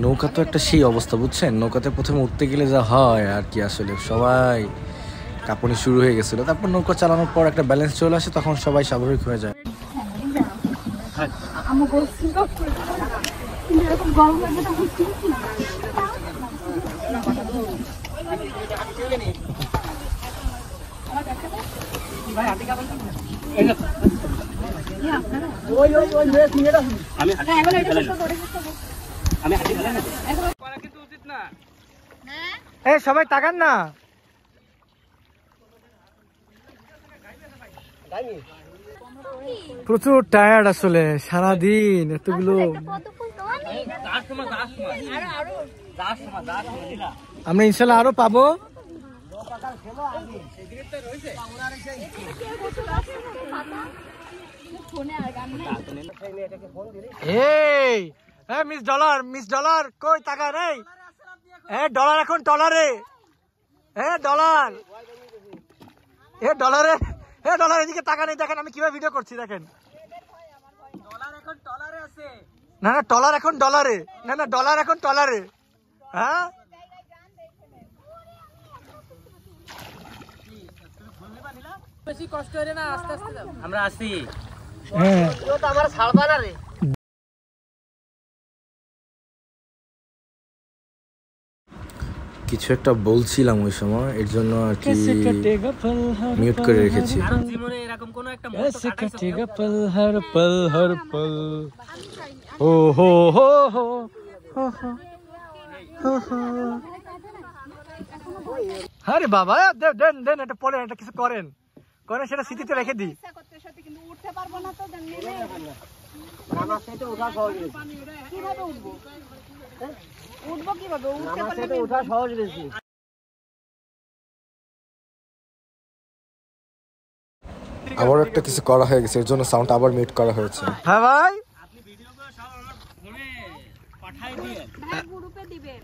নৌকা তো একটা সেই অবস্থা বুঝছেন, নৌকাতে প্রথমে উঠতে গেলে যা হয় আর কি, আসলে সবাই কাঁপুনি শুরু হয়ে গেছিল। তারপর নৌকা চালানোর পর একটা ব্যালেন্স চলে আসে, তখন সবাই স্বাভাবিক হয়ে যায়। সবাই তাকান না, প্রচুর টায়ার্ড আসলে, সারাদিন এতগুলো। আমরা ইনশাল্লাহ আরো পাবো। মিস ডলার কই তাকান? ডলার এখন ডলারে, ডলার ডলারে, ডলার এদিকে তাকান। দেখেন আমি কিভাবে ভিডিও করছি, দেখেন। না না, ডলার এখন ডলারে, না না, ডলার এখন ডলারে। হ্যাঁ, বেশি কষ্ট হয়ে না, আস্তে আস্তে যাও, আমরা আসি। তো আমার ছাড়বা না রে। কিছু একটা বলছিলাম ওই সময়, এর জন্য আর কি মিউট করে রেখেছি। জীবনে এরকম কোন একটা মুহূর্ত কাটাইছো? পল হর পল হর পল, ও হো হো হো হো হো। আরে বাবা, দেন দেন, এটা পড়েন, এটা কিছু করেন, সেটা স্মৃতিতে রেখে দিই। আবার একটা কিছু করা হয়ে গেছে, এর জন্য সাউন্ড আবার মিউট করা হয়েছে। হ্যাঁ ভাই,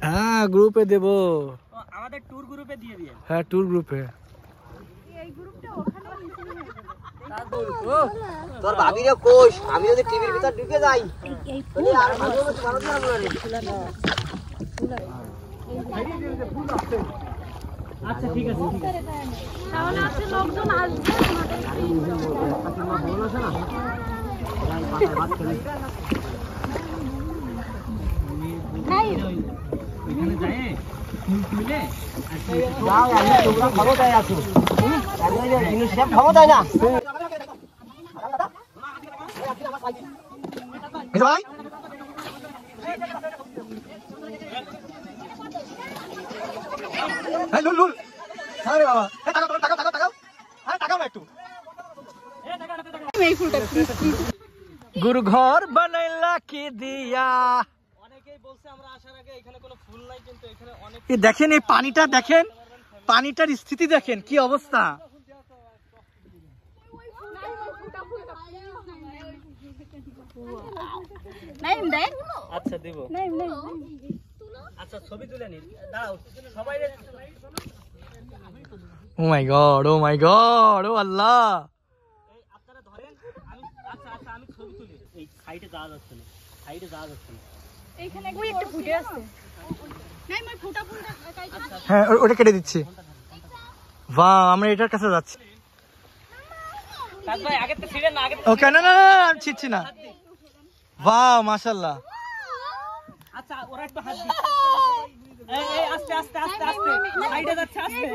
হ্যাঁ গ্রুপে দেব, আমাদের ট্যুর গ্রুপে দিয়ে দিন। হ্যাঁ ট্যুর গ্রুপে। তোর ভাবিরে কোষ, আমি যদি টিভির ভিতর ঢুকে যাই তাহলে আর ভালো মতো ভালো লাগবে না। আচ্ছা ঠিক আছে, ঠিক আছে, তাহলে আছে লোকজন আসবে, আমাদের ভালো আছে না। নাই এখানে যায় ফুল তুলে যাও, আমি তোমরা ক্ষমতায় আছো, আমি জিনিস সব ক্ষমতায় না। ভাই হ্যাঁ লুল লুল, আরে বাবা, টাকা টাকা টাকা টাকা, আরে টাকা একটু। এই ফুলটা গুরু ঘর বানাইলা কি দিয়া, অনেকেই বলছে আমরা আসার আগে এখানে কোনো ফুল নাই, কিন্তু এখানে অনেক। এই দেখেন, এই পানিটা দেখেন, পানিটার স্থিতি দেখেন কি অবস্থা। আচ্ছা দেব, আচ্ছা ছবি তুলে নিন, দাঁড়াও সবাই। ও মাই গড, ও মাই গড, ও আল্লাহ। এই আপনারা ধরেন, আমি আচ্ছা আচ্ছা আমি ছবি তুলি। এই সাইডে যাওয়া যাচ্ছে না, সাইডে যাওয়া যাচ্ছে না, এইখানে ওই একটা ফুটে আছে। নাই মই ফুটা ফুলটা কাইটা, হ্যাঁ ওটা কেটে দিচ্ছি। বাহ, আমরা এটার কাছে যাচ্ছি। কাজ ভাই আগে তো ছিড়েন না, আগে তো। ওকে, না না না, আমি ছিড়ছি না। বাহ মাশাআল্লাহ। আচ্ছা ওরা একটু হাত দিই, এই আস্তে আস্তে আস্তে আস্তে সাইডে যাচ্ছে, আস্তে।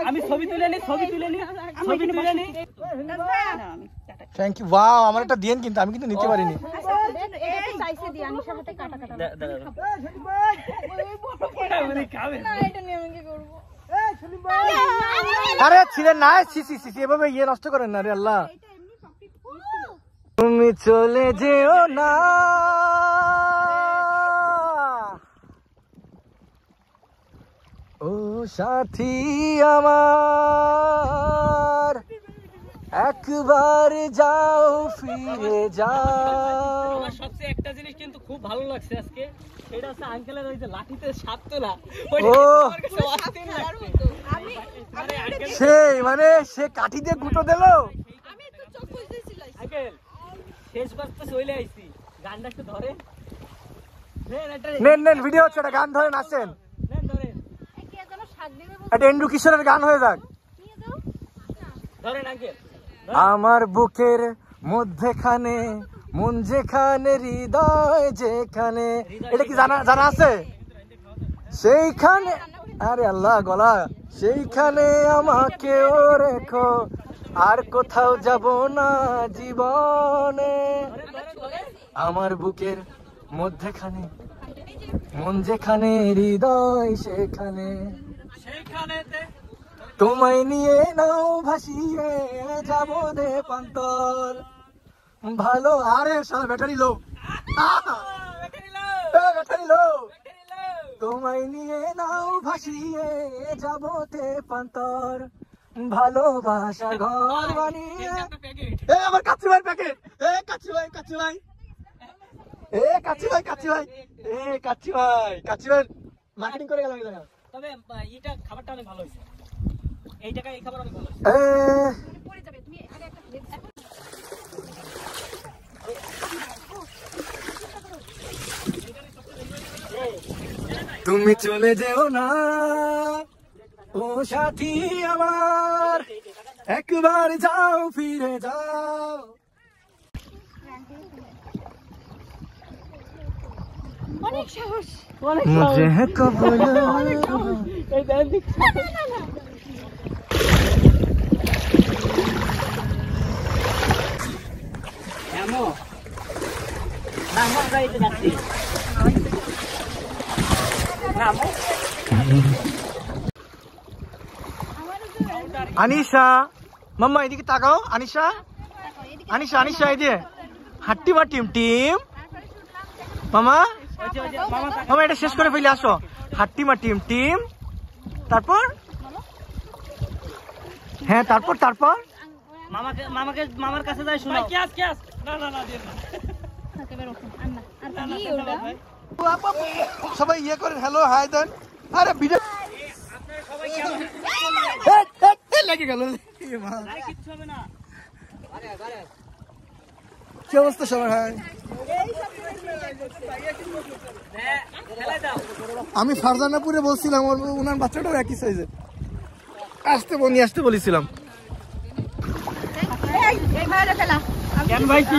আমি ছবি তুলে নি, ছবি তুলে নি, ছবি তুলে নি। Thank you. ওয়াও, আমার একটা দেন, কিন্তু আমি কিন্তু নিতে পারিনি। আচ্ছা দেন, এটা তো চাইছে দি, আনিশার হাতে কাটা কাটা দাও। ওই খাবে না, এটা নিয়ে আমি কি করব? এই সলিম ভাই, আরে ছিলেন না, সি সি সি, এভাবে ইয়ে নষ্ট করেন না রে আল্লাহ। তুমি চলে যেও না, ও সাথী আমার, একবার যাও, ফিরে যাও। আমার সবচেয়ে একটা জিনিস কিন্তু খুব ভালো লাগছে আজকে, সেটা হচ্ছে আঙ্কেলের ওই যে লাঠিতে সাপ তোলা, সেই মানে সে কাঠি দিয়ে গুঁতো দিল। আমি একটু চোখ বুঝতেছিলাম আঙ্কেল, শেষবার তো চলে আইছি, গানটা একটু ধরে। নেন নেন, ভিডিও হচ্ছে, একটা গান ধরে নাচেন, একটা এন্ড্রু কিশোরের গান হয়ে যাক। আমার বুকের মধ্যেখানে মন যেখানে, হৃদয় যেখানে, এটা কি জানা জানা আছে? সেইখানে, আরে আল্লাহ গলা, সেইখানে আমাকেও রেখো, আর কোথাও যাব না জীবনে। আমার বুকের মধ্যেখানে মন যেখানে, হৃদয় সেখানে, তোমায় নিয়ে নাও ভাসিয়ে যাব দে পান্তর। ভালো, আরে সারা ব্যাটারি লো, ব্যাটারি লো। তোমায় নিয়ে নাও ভাসিয়ে যাব তে পান্তর, ভালোবাসা ঘর বানিয়ে। আমার কাচ্চি ভাই প্যাকেট, কাচ্চি ভাই, কাচ্চি ভাই, কাচ্চি ভাই, কাচ্চি ভাই, কাচ্চি ভাই, কাচ্চি ভাই মার্কেটিং করে গেলাম। তবে এইটা খাবারটা অনেক ভালো হয়েছে, এই টাকা এই খাবার অনেক ভালো হয়েছে। তুমি চলে যেও না ও সাথী আমার, একবার যাও, ফিরে যাও। অনেক সাহস, মুঝে কবল আনিশা, মাম্মা এদিকে তাকাও। আনিশা, আনিশা, আনিশা এদিকে। হাট্টিমা টিম টিম, মামা মামা এটা শেষ করে ফেলে আসো। হাট্টিমা টিম টিম, তারপর হ্যাঁ, তারপর তারপর মামাকে মামাকে মামার কাছে যাই শোনাও। ক্যাস ক্যাস, না না না দিয়ে না। সবাই ইয়ে করেন, হ্যালো হাই দেন। আরে ভিডিও সবাই কেমন লেগে গেল, আরে কিচ্ছু হবে না। কি অবস্থা সবার? হাই, আমি ফারজানাপুরে বলছিলাম, ওনার বাচ্চাটাও একই সাইজের, আসতে নিয়ে আসতে বলেছিলাম। ভাই কি